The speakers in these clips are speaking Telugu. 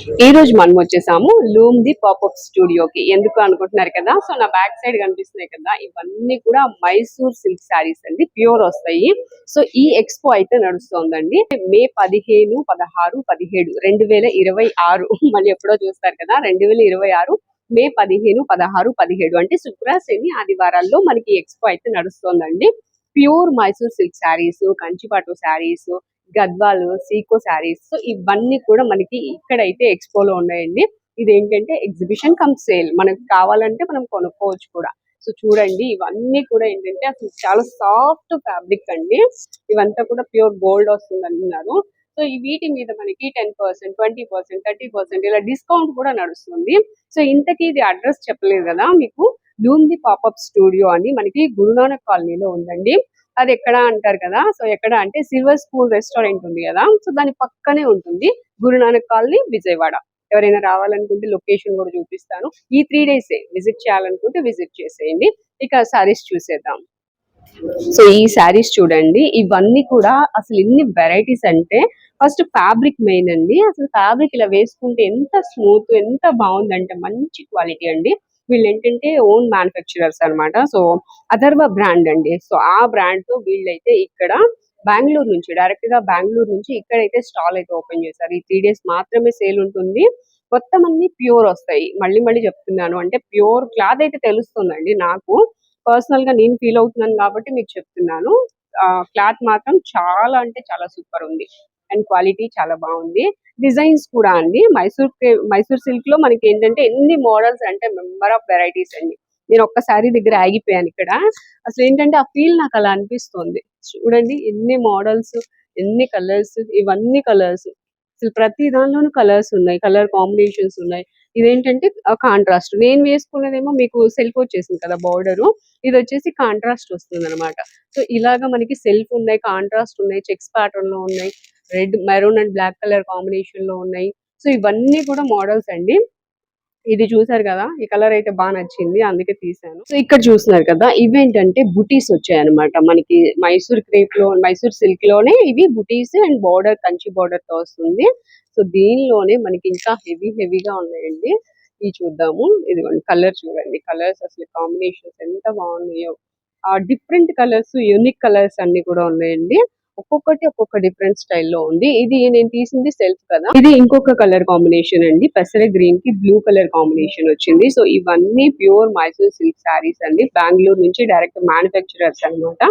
ఈ రోజు మనం వచ్చేసాము లూమ్ ది పాపప్ స్టూడియోకి. ఎందుకు అనుకుంటున్నారు కదా, సో నా బ్యాక్ సైడ్ కనిపిస్తున్నాయి కదా, ఇవన్నీ కూడా మైసూర్ సిల్క్ శారీస్ అండి, ప్యూర్ వస్తాయి. సో ఈ ఎక్స్పో అయితే నడుస్తోందండి మే 15, 16, 17 2026. మళ్ళీ ఎప్పుడో చూస్తారు కదా, 2026 మే 15, 16, 17 అంటే శుక్ర శని ఆదివారాల్లో మనకి ఎక్స్పో అయితే నడుస్తోందండి. ప్యూర్ మైసూర్ సిల్క్ శారీస్, కంచిపాటు శారీస్, గద్వాలు, సీకో శారీస్, సో ఇవన్నీ కూడా మనకి ఇక్కడైతే ఎక్స్పోలో ఉన్నాయండి. ఇదేంటంటే ఎగ్జిబిషన్ కమ్ సేల్, మనకు కావాలంటే మనం కొనుక్కోవచ్చు కూడా. సో చూడండి, ఇవన్నీ కూడా ఏంటంటే అసలు చాలా సాఫ్ట్ ఫ్యాబ్రిక్ అండి. ఇవంతా కూడా ప్యూర్ గోల్డ్ వస్తుంది అంటున్నారు. సో ఈ వీటి మీద మనకి 10%, 20%, 30% ఇలా డిస్కౌంట్ కూడా నడుస్తుంది. సో ఇంతకీ ఇది అడ్రస్ చెప్పలేదు కదా మీకు. లూమ్ ది పాపప్ స్టూడియో అని మనకి గురునానక్ కాలనీలో ఉందండి. అది ఎక్కడ అంటారు కదా, సో ఎక్కడ అంటే సిల్వర్ స్పూన్ రెస్టారెంట్ ఉంది కదా, సో దాని పక్కనే ఉంటుంది. గురునానక్ కాలనీ, విజయవాడ. ఎవరైనా రావాలనుకుంటే లొకేషన్ కూడా చూపిస్తాను. ఈ 3 days విజిట్ చేయాలనుకుంటే విజిట్ చేసేయండి. ఇక సారీస్ చూసేద్దాం. సో ఈ శారీస్ చూడండి, ఇవన్నీ కూడా అసలు ఎన్ని వెరైటీస్ అంటే, ఫస్ట్ ఫ్యాబ్రిక్ మెయిన్ అండి. అసలు ఫ్యాబ్రిక్ ఇలా వేసుకుంటే ఎంత స్మూత్, ఎంత బాగుందంటే మంచి క్వాలిటీ అండి. వీళ్ళు ఏంటంటే ఓన్ మ్యానుఫ్యాక్చరర్స్ అనమాట. సో అథర్వ బ్రాండ్ అండి. సో ఆ బ్రాండ్ తో వీళ్ళైతే ఇక్కడ బెంగళూరు నుంచి, డైరెక్ట్ గా బెంగళూరు నుంచి ఇక్కడైతే స్టాల్ అయితే ఓపెన్ చేశారు. ఈ 3 days మాత్రమే సేల్ ఉంటుంది. మొత్తం అన్ని ప్యూర్ వస్తాయి. మళ్ళీ మళ్ళీ చెప్తున్నాను, అంటే ప్యూర్ క్లాత్ అయితే తెలుస్తుందండి నాకు. పర్సనల్ గా నేను ఫీల్ అవుతున్నాను కాబట్టి మీకు చెప్తున్నాను. క్లాత్ మాత్రం చాలా అంటే చాలా సూపర్ ఉంది, అండ్ క్వాలిటీ చాలా బాగుంది. డిజైన్స్ కూడా అండి, మైసూర్ సిల్క్ లో మనకి ఏంటంటే ఎన్ని మోడల్స్ అంటే మెంబర్ ఆఫ్ వెరైటీస్ అండి. నేను ఒక్కసారి దగ్గర ఆగిపోయాను ఇక్కడ. అసలు ఏంటంటే ఆ ఫీల్ నాకు అలా అనిపిస్తుంది. చూడండి ఎన్ని మోడల్స్, ఎన్ని కలర్స్, ఇవన్నీ కలర్స్. అసలు ప్రతి దానిలోనూ కలర్స్ ఉన్నాయి, కలర్ కాంబినేషన్స్ ఉన్నాయి. ఇదేంటంటే కాంట్రాస్ట్. నేను వేసుకున్నదేమో మీకు సెల్ఫ్ వచ్చేసింది కదా బార్డర్, ఇది వచ్చేసి కాంట్రాస్ట్ వస్తుంది అనమాట. సో ఇలాగా మనకి సెల్ఫ్ ఉన్నాయి, కాంట్రాస్ట్ ఉన్నాయి, చెక్స్ ప్యాటర్న్ లో ఉన్నాయి, red, maroon and black colour combination లో ఉన్నాయి. సో ఇవన్నీ కూడా మోడల్స్ అండి. ఇది చూసారు కదా, ఈ కలర్ అయితే బాగా నచ్చింది, అందుకే తీసాను. సో ఇక్కడ చూస్తున్నారు కదా, ఇవేంటంటే బుటీస్ వచ్చాయన్నమాట మనకి. మైసూర్ క్రేప్ లో, మైసూర్ సిల్క్ లోనే ఇవి బుటీస్ అండ్ బార్డర్, కంచి బార్డర్ తో వస్తుంది. సో దీనిలోనే మనకి ఇంకా హెవీగా ఉన్నాయండి. ఇవి చూద్దాము. ఇదిగోండి కలర్ చూడండి, కలర్స్ అసలు కాంబినేషన్స్ ఎంత బాగున్నాయో. డిఫరెంట్ కలర్స్, యూనిక్ కలర్స్ అన్ని కూడా ఉన్నాయండి. ఒక్కొక్కటి ఒక్కొక్క డిఫరెంట్ స్టైల్లో ఉంది. ఇది నేను తీసింది సెల్ఫ్ కదా, ఇది ఇంకొక కలర్ కాంబినేషన్ అండి. పెసర గ్రీన్ కి బ్లూ కలర్ కాంబినేషన్ వచ్చింది. సో ఇవన్నీ ప్యూర్ మైసూర్ సిల్క్ శారీస్ అండి, బెంగళూరు నుంచి డైరెక్ట్ మ్యానుఫ్యాక్చరర్స్ అనమాట.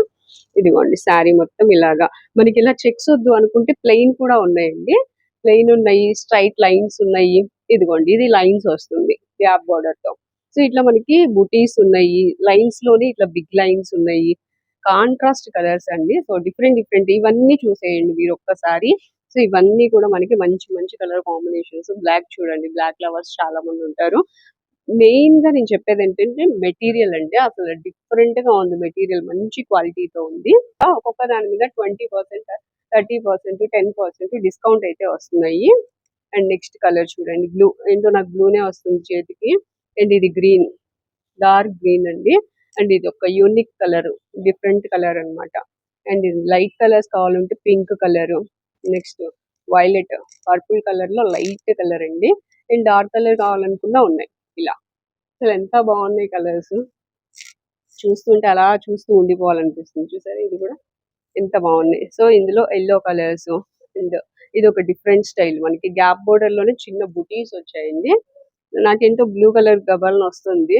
ఇదిగోండి శారీ మొత్తం ఇలాగా. మనకి ఇలా చెక్స్ వద్దు అనుకుంటే ప్లెయిన్ కూడా ఉన్నాయండి. ప్లెయిన్ ఉన్నాయి, స్ట్రైట్ లైన్స్ ఉన్నాయి. ఇదిగోండి ఇది లైన్స్ వస్తుంది గ్యాప్ బార్డర్ తో. సో ఇట్లా మనకి బుటీస్ ఉన్నాయి, లైన్స్ లోనే ఇట్లా బిగ్ లైన్స్ ఉన్నాయి, కాంట్రాస్ట్ కలర్స్ అండి. సో డిఫరెంట్ ఇవన్నీ చూసేయండి మీరు ఒక్కసారి. సో ఇవన్నీ కూడా మనకి మంచి మంచి కలర్ కాంబినేషన్స్. బ్లాక్ చూడండి, బ్లాక్ లవర్స్ చాలా మంది ఉంటారు. మెయిన్ గా నేను చెప్పేది ఏంటంటే మెటీరియల్ అండి, అసలు డిఫరెంట్ గా ఉంది మెటీరియల్, మంచి క్వాలిటీతో ఉంది. ఒక్కొక్క దాని మీద 20%, 30%, 10% డిస్కౌంట్ అయితే వస్తున్నాయి. అండ్ నెక్స్ట్ కలర్ చూడండి, బ్లూ. ఏంటో నాకు బ్లూనే వస్తుంది చేతికి. అండ్ ఇది గ్రీన్, డార్క్ గ్రీన్ అండి. అండ్ ఇది ఒక యూనిక్ కలర్, డిఫరెంట్ కలర్ అన్నమాట. అండ్ ఇది లైట్ కలర్స్ కావాలంటే pink colour, next violet, purple colour లో లైట్ కలర్ అండి. అండ్ డార్క్ కలర్ కావాలనుకున్నా ఉన్నాయి ఇలా. అసలు ఎంత బాగున్నాయి కలర్స్, చూస్తుంటే అలా చూస్తూ ఉండిపోవాలనిపిస్తుంది. చూసారా ఇది కూడా ఎంత బాగున్నాయి. సో ఇందులో ఎల్లో కలర్స్, అండ్ ఇది ఒక డిఫరెంట్ స్టైల్, మనకి గ్యాప్ బోర్డర్ లోనే చిన్న బుటీస్ వచ్చాయండి. నాకేంటో బ్లూ కలర్ గబాల్ని వస్తుంది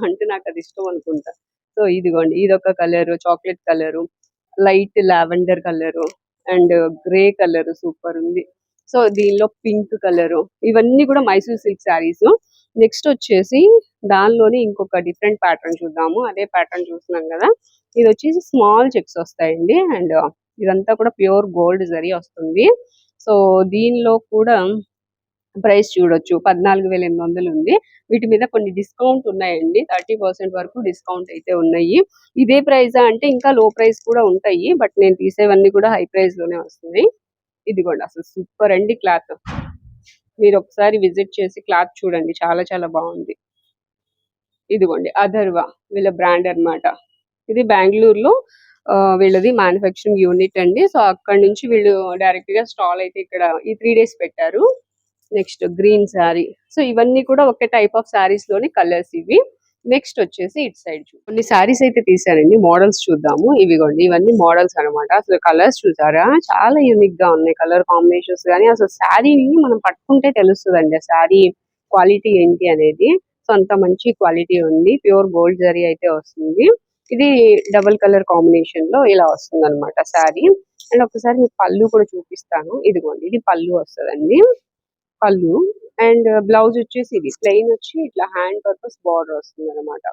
అంటే నాకు అది ఇష్టం అనుకుంటా. సో ఇదిగోండి ఇదొక colour, chocolate colour, light lavender colour, and grey colour super ఉంది. సో దీనిలో పింక్ కలరు, ఇవన్నీ కూడా మైసూర్ సిల్క్ శారీస్. నెక్స్ట్ వచ్చేసి దానిలోనే ఇంకొక డిఫరెంట్ ప్యాటర్న్ చూద్దాము. అదే ప్యాటర్న్ చూస్తున్నాం కదా, ఇది వచ్చేసి స్మాల్ చెక్స్ వస్తాయండి. అండ్ ఇదంతా కూడా ప్యూర్ గోల్డ్ జరీ వస్తుంది. సో దీనిలో కూడా ప్రైస్ చూడొచ్చు, 14,800 ఉంది. వీటి మీద కొన్ని డిస్కౌంట్ ఉన్నాయండి, 30% వరకు డిస్కౌంట్ అయితే ఉన్నాయి. ఇదే ప్రైస్ అంటే ఇంకా లో ప్రైస్ కూడా ఉంటాయి, బట్ నేను తీసేవన్నీ కూడా హై ప్రైస్ లోనే వస్తున్నాయి. ఇదిగోండి అసలు సూపర్ అండి క్లాత్. మీరు ఒకసారి విజిట్ చేసి క్లాత్ చూడండి, చాలా చాలా బాగుంది. ఇదిగోండి అథర్వ వీళ్ళ బ్రాండ్ అన్నమాట. ఇది బెంగళూరులో వీళ్ళది మ్యానుఫ్యాక్చరింగ్ యూనిట్ అండి. సో అక్కడ నుంచి వీళ్ళు డైరెక్ట్ గా స్టాల్ అయితే ఇక్కడ ఈ 3 days పెట్టారు. Next green sari. సో ఇవన్నీ కూడా ఒకే టైప్ ఆఫ్ శారీస్ లోని కలర్స్ ఇవి. నెక్స్ట్ వచ్చేసి ఇటు సైడ్ కొన్ని శారీస్ అయితే తీసానండి, మోడల్స్ చూద్దాము. ఇవిగోండి ఇవన్నీ మోడల్స్ అనమాట. అసలు కలర్స్ చూసారా, చాలా యూనిక్ గా ఉన్నాయి కలర్ కాంబినేషన్స్ కానీ. అసలు శారీని మనం పట్టుకుంటే తెలుస్తుందండి ఆ శారీ క్వాలిటీ ఏంటి అనేది. సో అంత మంచి క్వాలిటీ ఉంది. ప్యూర్ గోల్డ్ జరీ అయితే వస్తుంది. ఇది డబుల్ కలర్ కాంబినేషన్ లో ఇలా వస్తుంది అనమాట శారీ. అండ్ ఒకసారి మీకు పళ్ళు కూడా చూపిస్తాను. ఇదిగోండి ఇది పళ్ళు వస్తుందండి, పళ్ళు. అండ్ బ్లౌజ్ వచ్చేసి ఇది ప్లెయిన్ వచ్చి ఇట్లా హ్యాండ్ పర్పస్ బార్డర్ వస్తుంది అనమాట.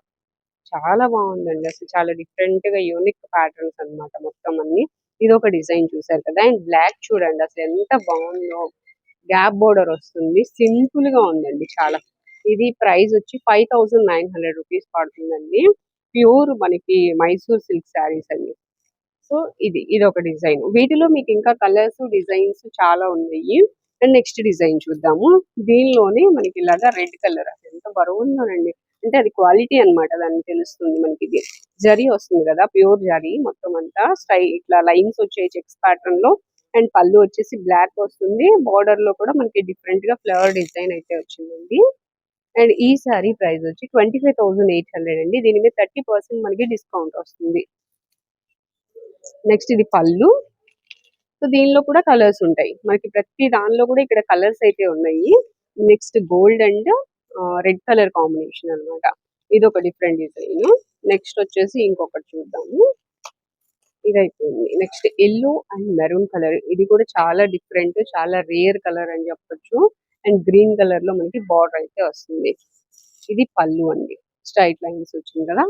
చాలా బాగుందండి, అసలు చాలా డిఫరెంట్ గా యూనిక్ ప్యాటర్న్స్ అన్నమాట మొత్తం అన్ని. ఇది ఒక డిజైన్ చూసారు కదా. అండ్ బ్లాక్ చూడండి అసలు ఎంత బాగుందో, గ్యాప్ బోర్డర్ వస్తుంది, సింపుల్ గా ఉందండి చాలా. ఇది ప్రైస్ వచ్చి 5900 రూపీస్ పడుతుందండి. ప్యూర్ మనకి మైసూర్ సిల్క్ శారీస్ అండి. సో ఇది ఒక డిజైన్. వీటిలో మీకు ఇంకా కలర్స్ డిజైన్స్ చాలా ఉన్నాయి. అండ్ నెక్స్ట్ డిజైన్ చూద్దాము. దీనిలోనే మనకి ఇలాగా రెడ్ కలర్, ఎంత బరువు ఉందోనండి. అంటే అది క్వాలిటీ అన్నమాట, దాన్ని తెలుస్తుంది మనకి. ఇది జరీ వస్తుంది కదా, ప్యూర్ జరీ మొత్తం అంతా ఇట్లా లైన్స్ వచ్చే చెక్స్ ప్యాటర్న్ లో. అండ్ పళ్ళు వచ్చేసి బ్లాక్ వస్తుంది. బార్డర్ లో కూడా మనకి డిఫరెంట్ గా ఫ్లవర్ డిజైన్ అయితే వచ్చిందండి. అండ్ ఈ సారీ ప్రైస్ వచ్చి 25,800 అండి. దీని మీద 30% మనకి డిస్కౌంట్ వస్తుంది. నెక్స్ట్ ఇది పళ్ళు. సో దీనిలో కూడా కలర్స్ ఉంటాయి మనకి, ప్రతి దానిలో కూడా ఇక్కడ కలర్స్ అయితే ఉన్నాయి. Next gold and red colour combination అన్నమాట. ఇది ఒక డిఫరెంట్ డిజైన్. నెక్స్ట్ వచ్చేసి ఇంకొకటి చూద్దాము. ఇది అయిపోయింది. Next yellow and maroon colour. ఇది కూడా చాలా డిఫరెంట్, చాలా రేర్ కలర్ అని చెప్పొచ్చు. అండ్ గ్రీన్ కలర్ లో మనకి బార్డర్ అయితే వస్తుంది. ఇది పళ్ళు అండి, స్ట్రైట్ లైన్స్ వచ్చింది కదా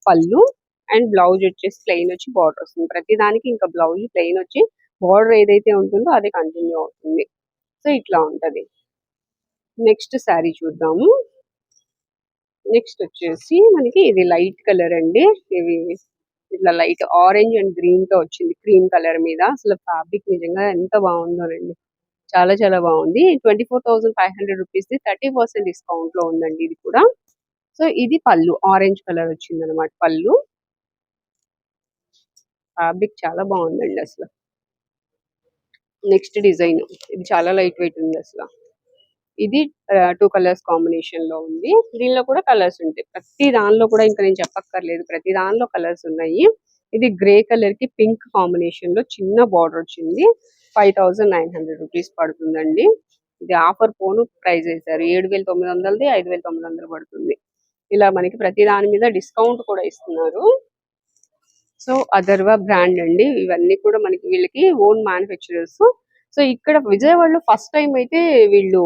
పళ్ళు. అండ్ బ్లౌజ్ వచ్చేసి ప్లెయిన్ వచ్చి బార్డర్ వస్తుంది. ప్రతి దానికి ఇంకా బ్లౌజ్ ప్లెయిన్ వచ్చి బార్డర్ ఏదైతే ఉంటుందో అదే కంటిన్యూ అవుతుంది. సో ఇట్లా ఉంటది. నెక్స్ట్ శారీ చూద్దాము. నెక్స్ట్ వచ్చేసి మనకి ఇది లైట్ కలర్ అండి. ఇవి ఇట్లా లైట్ ఆరెంజ్ అండ్ గ్రీన్ తో వచ్చింది, క్రీమ్ కలర్ మీద. అసలు ఫ్యాబ్రిక్ నిజంగా ఎంత బాగుందోనండి, చాలా చాలా బాగుంది. 24,500 రూపీస్ 30% డిస్కౌంట్ లో ఉందండి ఇది కూడా. సో ఇది పళ్ళు, ఆరెంజ్ కలర్ వచ్చింది అనమాట పళ్ళు. ఫ్యాబ్రిక్ చాలా బాగుందండి అసలు. నెక్స్ట్ డిజైన్, ఇది చాలా లైట్ వెయిట్ ఉంది అసలు. ఇది 2 కలర్స్ కాంబినేషన్ లో ఉంది. దీనిలో కూడా కలర్స్ ఉంటాయి, ప్రతి దానిలో కూడా ఇంకా నేను చెప్పక్కర్లేదు, ప్రతి దానిలో కలర్స్ ఉన్నాయి. ఇది గ్రే కలర్ కి పింక్ కాంబినేషన్ లో చిన్న బార్డర్ వచ్చింది. 5,900 రూపీస్ పడుతుందండి. ఇది ఆఫర్ పోను ప్రైస్ వేశారు. 7,900ది 5,900 పడుతుంది. ఇలా మనకి ప్రతి దాని మీద డిస్కౌంట్ కూడా ఇస్తున్నారు. సో అథర్వ బ్రాండ్ అండి. ఇవన్నీ కూడా మనకి వీళ్ళకి ఓన్ మ్యానుఫ్యాక్చరర్స్. సో ఇక్కడ విజయవాడలో ఫస్ట్ టైం అయితే వీళ్ళు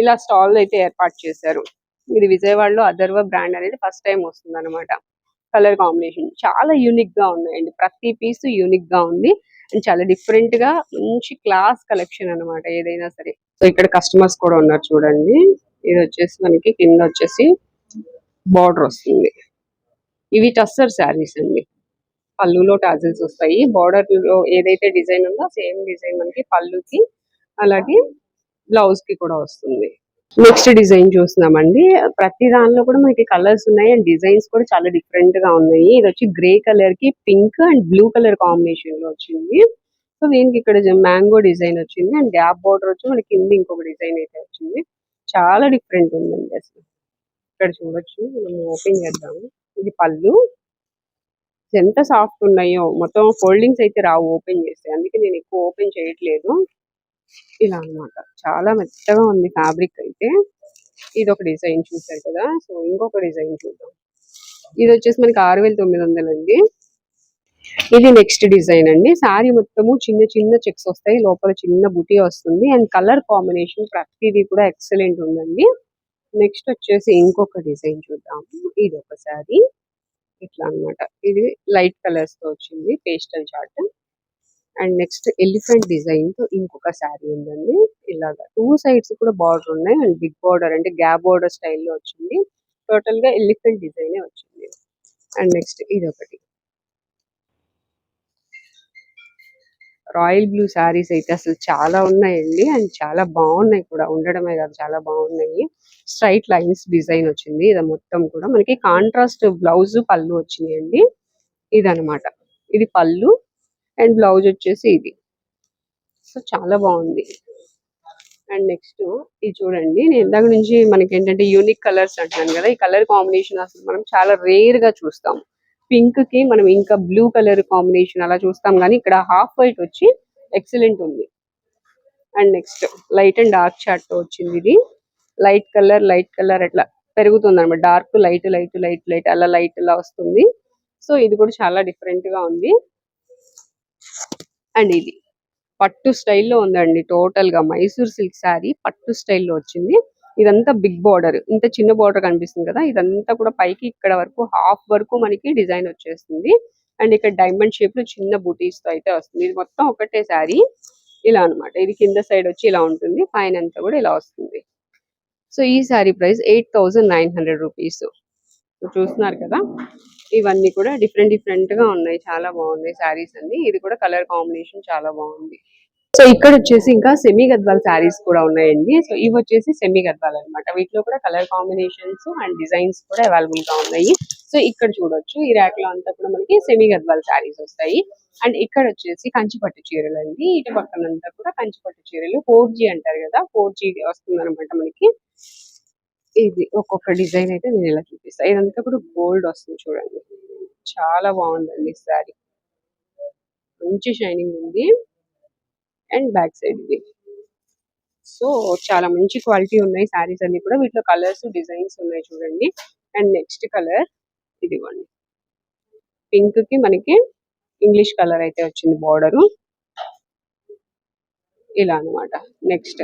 ఇలా స్టాల్ అయితే ఏర్పాటు చేశారు. ఇది విజయవాడలో అథర్వ బ్రాండ్ అనేది ఫస్ట్ టైం వస్తుంది అనమాట. కలర్ కాంబినేషన్ చాలా యూనిక్ గా ఉన్నాయండి, ప్రతి పీస్ యూనిక్ గా ఉంది. అండ్ చాలా డిఫరెంట్ గా మంచి క్లాస్ కలెక్షన్ అన్నమాట ఏదైనా సరే. సో ఇక్కడ కస్టమర్స్ కూడా ఉన్నారు చూడండి. ఇది వచ్చేసి మనకి కింద వచ్చేసి బార్డర్ వస్తుంది. ఇవి టస్సర్ శారీస్ అండి. పళ్ళులో టాజిల్స్ వస్తాయి. బార్డర్ లో ఏదైతే డిజైన్ ఉందో సేమ్ డిజైన్ మనకి పళ్ళుకి అలాగే బ్లౌజ్ కి కూడా వస్తుంది. నెక్స్ట్ డిజైన్ చూస్తున్నామండి. ప్రతి దానిలో కూడా మనకి కలర్స్ ఉన్నాయి అండ్ డిజైన్స్ కూడా చాలా డిఫరెంట్ గా ఉన్నాయి. ఇది వచ్చి గ్రే కలర్ కి pink and blue colour combination లో వచ్చింది. సో దీనికి ఇక్కడ మ్యాంగో డిజైన్ వచ్చింది. అండ్ గ్యాప్ బార్డర్ వచ్చి మనకి కింద ఇంకొక డిజైన్ అయితే వచ్చింది. చాలా డిఫరెంట్ ఉందండి అసలు. ఇక్కడ చూడొచ్చు, మనం ఓపెన్ చేద్దాము. ఇది పళ్ళు. ఎంత సాఫ్ట్ ఉన్నాయో, మొత్తం ఫోల్డింగ్స్ అయితే రావు ఓపెన్ చేస్తే, అందుకే నేను ఎక్కువ ఓపెన్ చేయట్లేదు. ఇలా అన్నమాట, చాలా మెత్తగా ఉంది ఫ్యాబ్రిక్ అయితే. ఇది ఒక డిజైన్ చూసారు కదా. సో ఇంకొక డిజైన్ చూద్దాం. ఇది వచ్చేసి మనకి 6,900 అండి. ఇది నెక్స్ట్ డిజైన్ అండి. శారీ మొత్తము చిన్న చిన్న చెక్స్ వస్తాయి, లోపల చిన్న బుటీ వస్తుంది. అండ్ కలర్ కాంబినేషన్ ప్రతిదీ కూడా ఎక్సలెంట్ ఉందండి. నెక్స్ట్ వచ్చేసి ఇంకొక డిజైన్ చూద్దాము. ఇది ఒక శారీ ఇట్లా అన్నమాట. ఇది లైట్ కలర్స్ తో వచ్చింది, pastel chart. And next elephant design తో ఇంకొక శారీ ఉందండి. ఇలాగా 2 సైడ్స్ కూడా బార్డర్ ఉన్నాయి. అండ్ బిగ్ బార్డర్ అంటే గ్యాప్ బార్డర్ స్టైల్లో వచ్చింది. టోటల్ గా ఎలిఫెంట్ డిజైన్ వచ్చింది. అండ్ నెక్స్ట్ ఇది ఒకటి రాయల్ బ్లూ శారీస్ అయితే అసలు చాలా ఉన్నాయండి. అండ్ చాలా బాగున్నాయి కూడా, ఉండడమే కాదు చాలా బాగున్నాయి. స్ట్రైట్ లైన్స్ డిజైన్ వచ్చింది. ఇది మొత్తం కూడా మనకి కాంట్రాస్ట్ బ్లౌజ్ పళ్ళు వచ్చినాయండి. ఇదనమాట, ఇది పళ్ళు అండ్ బ్లౌజ్ వచ్చేసి ఇది. సో చాలా బాగుంది. అండ్ నెక్స్ట్ ఇది చూడండి, నేను ఇందాక నుంచి మనకి ఏంటంటే యూనిక్ కలర్స్ అంటున్నాను కదా, ఈ కలర్ కాంబినేషన్ అసలు మనం చాలా రేర్ గా చూస్తాం. పింక్ కి మనం ఇంకా బ్లూ కలర్ కాంబినేషన్ అలా చూస్తాం, కానీ ఇక్కడ హాఫ్ వైట్ వచ్చి ఎక్సలెంట్ ఉంది. And next light and dark chart తో వచ్చింది ఇది. లైట్ కలర్ అట్లా పెరుగుతుంది అనమాట, dark light light light light అలా లైట్ లా వస్తుంది. సో ఇది కూడా చాలా డిఫరెంట్ గా ఉంది. అండ్ ఇది పట్టు స్టైల్లో ఉందండి, టోటల్ గా మైసూర్ సిల్క్ శారీ పట్టు స్టైల్లో వచ్చింది. ఇదంతా బిగ్ బార్డర్, ఇంత చిన్న బార్డర్ కనిపిస్తుంది కదా, ఇదంతా కూడా పైకి ఇక్కడ వరకు హాఫ్ వరకు మనకి డిజైన్ వచ్చేస్తుంది. అండ్ ఇక్కడ డైమండ్ షేప్ లో చిన్న బూటీస్ తో అయితే వస్తుంది. ఇది మొత్తం ఒకటే శారీ ఇలా అన్నమాట. ఇది కింద సైడ్ వచ్చి ఇలా ఉంటుంది, పైన అంతా కూడా ఇలా వస్తుంది. సో ఈ శారీ ప్రైస్ 8,900 రూపీస్. చూస్తున్నారు కదా, ఇవన్నీ కూడా డిఫరెంట్ డిఫరెంట్ గా ఉన్నాయి, చాలా బాగున్నాయి శారీస్ అన్ని. ఇది కూడా కలర్ కాంబినేషన్ చాలా బాగుంది. సో ఇక్కడ వచ్చేసి ఇంకా సెమీ గద్వాల్ శారీస్ కూడా ఉన్నాయండి. సో ఇవి వచ్చేసి సెమీ గద్వాల్ అన్నమాట. వీటిలో కూడా కలర్ కాంబినేషన్స్ అండ్ డిజైన్స్ కూడా అవైలబుల్ గా ఉన్నాయి. సో ఇక్కడ చూడొచ్చు, ఈ ర్యాక్ లో అంతా కూడా మనకి సెమీ గద్వాల్ శారీస్ వస్తాయి. అండ్ ఇక్కడ వచ్చేసి కంచిపట్టు చీరలు అండి. ఇటు పక్కన అంతా కూడా కంచిపట్టు చీరలు 4G అంటారు కదా, 4G వస్తుంది అనమాట మనకి. ఇది ఒక్కొక్క డిజైన్ అయితే నేను ఇలా చూపిస్తాను. ఇదంతా కూడా గోల్డ్ వస్తుంది చూడండి, చాలా బాగుందండి శారీ, మంచి షైనింగ్ ఉంది. అండ్ బ్యాక్ సైడ్ ఇది. సో చాలా మంచి క్వాలిటీ ఉన్నాయి శారీస్ అన్ని కూడా. వీటిలో కలర్స్ డిజైన్స్ ఉన్నాయి చూడండి. అండ్ నెక్స్ట్ కలర్ ఇదిగోండి, పింక్ కి మనకి ఇంగ్లీష్ కలర్ అయితే వచ్చింది బార్డరు ఇలా అన్నమాట. నెక్స్ట్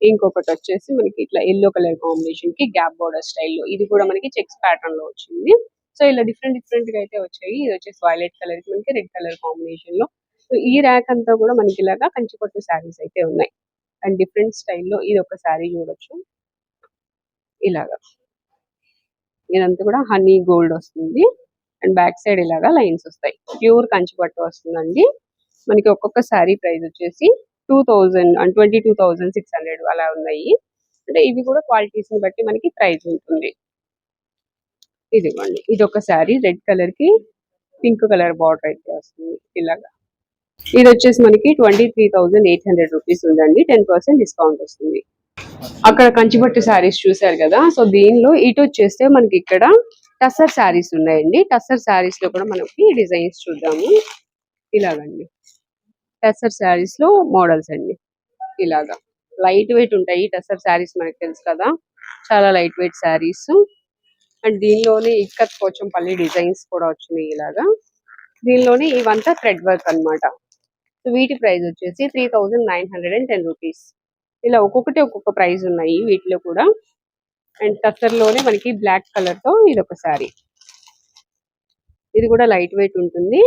ఇంకొకటి వచ్చేసి మనకి ఇట్లా ఎల్లో కలర్ కాంబినేషన్ కి గ్యాప్ బార్డర్ స్టైల్లో, ఇది కూడా మనకి చెక్స్ ప్యాటర్న్ లో వచ్చింది. సో ఇలా డిఫరెంట్ డిఫరెంట్ గా అయితే వచ్చాయి. ఇది వచ్చేసి వైలెట్ కలర్ కి మనకి రెడ్ కలర్ కాంబినేషన్ లో. సో ఈ ర్యాక్ అంతా కూడా మనకి ఇలాగా కంచిపట్టు శారీస్ అయితే ఉన్నాయి. అండ్ డిఫరెంట్ స్టైల్లో ఇది ఒక శారీ చూడొచ్చు ఇలాగా. ఇదంతా కూడా హనీ గోల్డ్ వస్తుంది. అండ్ బ్యాక్ సైడ్ ఇలాగా లైన్స్ వస్తాయి, ప్యూర్ కంచిపట్టు వస్తుందండి. మనకి ఒక్కొక్క శారీ ప్రైస్ వచ్చేసి 2000 అండ్ 22,600 అలా ఉన్నాయి. అంటే ఇవి కూడా క్వాలిటీస్ ని బట్టి మనకి ప్రైస్ ఉంటుంది. ఇదిగోండి, ఇది ఒక శారీ రెడ్ కలర్ కి పింక్ కలర్ బార్డర్ అయితే వస్తుంది ఇలాగా. ఇది వచ్చేసి మనకి 23,800 రూపీస్ ఉందండి, 10% డిస్కౌంట్ వస్తుంది. అక్కడ కంచిపట్టు శారీస్ చూసారు కదా, సో దీనిలో ఇటు వచ్చేస్తే మనకి ఇక్కడ టస్సర్ శారీస్ ఉన్నాయండి. టస్సర్ శారీస్ లో కూడా మనకి డిజైన్స్ చూద్దాము. ఇలాగండి, టస్సర్ శారీస్ లో మోడల్స్ అండి ఇలాగా. లైట్ వెయిట్ ఉంటాయి టస్సర్ శారీస్, మనకి తెలుసు కదా, చాలా లైట్ వెయిట్ శారీస్. అండ్ దీనిలోనే ఇక్కత్ పోచంపల్లి డిజైన్స్ కూడా వచ్చినాయి ఇలాగా. దీనిలోనే ఇవంతా థ్రెడ్ వర్క్ అన్నమాట. సో వీటి ప్రైస్ వచ్చేసి 3,910 రూపీస్. ఇలా ఒక్కొక్కటి ఒక్కొక్క ప్రైస్ ఉన్నాయి వీటిలో కూడా. అండ్ టస్సర్ లోనే మనకి బ్లాక్ కలర్ తో ఇది ఒక శారీ, ఇది కూడా లైట్ వెయిట్ ఉంటుంది.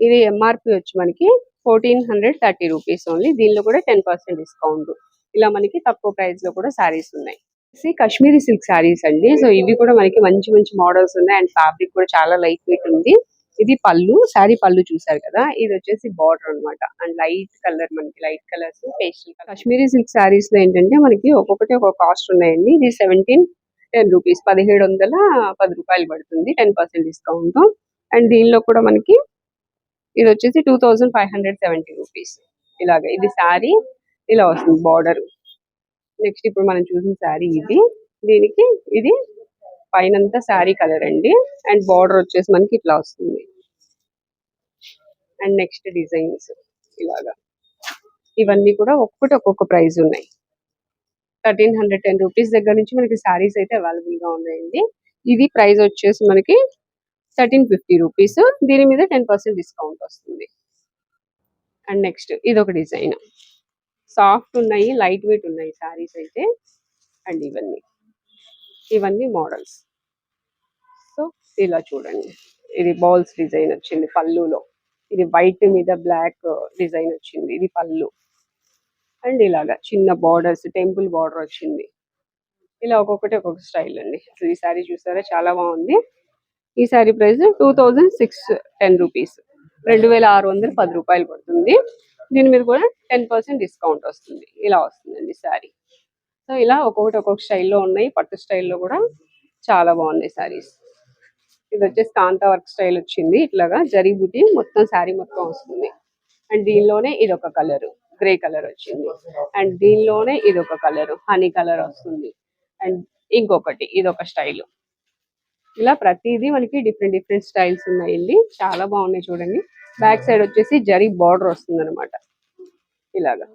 ఇది ఎంఆర్పి వచ్చి మనకి 1,430 రూపీస్ ఓన్లీ. దీనిలో కూడా 10% డిస్కౌంట్. ఇలా మనకి తక్కువ ప్రైస్ లో కూడా శారీస్ ఉన్నాయి. కాశ్మీరీ సిల్క్ శారీస్ అండి. సో ఇవి కూడా మనకి మంచి మంచి మోడల్స్ ఉన్నాయి. అండ్ ఫ్యాబ్రిక్ కూడా చాలా లైట్ వెయిట్ ఉంది. ఇది పళ్ళు, శారీ పళ్ళు చూసారు కదా, ఇది వచ్చేసి బార్డర్ అన్నమాట. అండ్ లైట్ కలర్, మనకి light colours pastel colour. Kashmiri silk saris లో ఏంటంటే మనకి ఒక్కొక్కటి ఒక్కొక్క కాస్ట్ ఉన్నాయండి. ఇది 1710 రూపీస్, 1710 రూపాయలు పడుతుంది, 10% డిస్కౌంట్. అండ్ దీనిలో కూడా మనకి ఇది వచ్చేసి 2,570 రూపీస్ ఇలాగే. ఇది శారీ ఇలా వస్తుంది బార్డర్. నెక్స్ట్ ఇప్పుడు మనం చూసిన శారీ ఇది, దీనికి ఇది పైనంతా శారీ కలర్ అండి. అండ్ బార్డర్ వచ్చేసి మనకి ఇట్లా వస్తుంది. అండ్ నెక్స్ట్ డిజైన్స్ ఇలాగా. ఇవన్నీ కూడా ఒక్కొక్కటి ఒక్కొక్క ప్రైస్ ఉన్నాయి. 1,310 రూపీస్ దగ్గర నుంచి మనకి శారీస్ అయితే అవైలబుల్ గా ఉన్నాయండి. ఇది ప్రైస్ వచ్చేసి మనకి 1,350 రూపీస్. దీని మీద 10% డిస్కౌంట్ వస్తుంది. అండ్ నెక్స్ట్ ఇది ఒక డిజైన్, సాఫ్ట్ ఉన్నాయి, లైట్ వెయిట్ ఉన్నాయి శారీస్ అయితే. అండ్ ఇవన్నీ మోడల్స్. సో ఇలా చూడండి, ఇది బాల్స్ డిజైన్ వచ్చింది పళ్ళులో. ఇది వైట్ మీద బ్లాక్ డిజైన్ వచ్చింది, ఇది పళ్ళు. అండ్ ఇలాగా చిన్న బార్డర్స్, టెంపుల్ బార్డర్ వచ్చింది. ఇలా ఒక్కొక్కటి ఒక్కొక్క స్టైల్ అండి. అసలు ఈ శారీ చూసారా, చాలా బాగుంది. ఈ శారీ ప్రైస్ 2,610 రూపీస్, 2,610 రూపాయలు పడుతుంది. దీని మీద కూడా 10% డిస్కౌంట్ వస్తుంది. ఇలా వస్తుందండి శారీ. సో ఇలా ఒక్కొక్కటి ఒక్కొక్క స్టైల్లో ఉన్నాయి. పట్టు స్టైల్లో కూడా చాలా బాగున్నాయి శారీస్. ఇది వచ్చేసి కాంతా వర్క్ స్టైల్ వచ్చింది, ఇట్లాగా జరీ బుటీ మొత్తం శారీ మొత్తం వస్తుంది. అండ్ దీనిలోనే ఇది ఒక కలర్, గ్రే కలర్ వచ్చింది. అండ్ దీనిలోనే ఇది ఒక కలర్ హనీ కలర్ వస్తుంది. అండ్ ఇంకొకటి ఇది ఒక స్టైల్. ఇలా ప్రతిదీ మనకి డిఫరెంట్ డిఫరెంట్ స్టైల్స్ ఉన్నాయండి. చాలా బాగున్నాయి చూడండి. బ్యాక్ సైడ్ వచ్చేసి జరీ బార్డర్ వస్తుంది అనమాట ఇలాగా.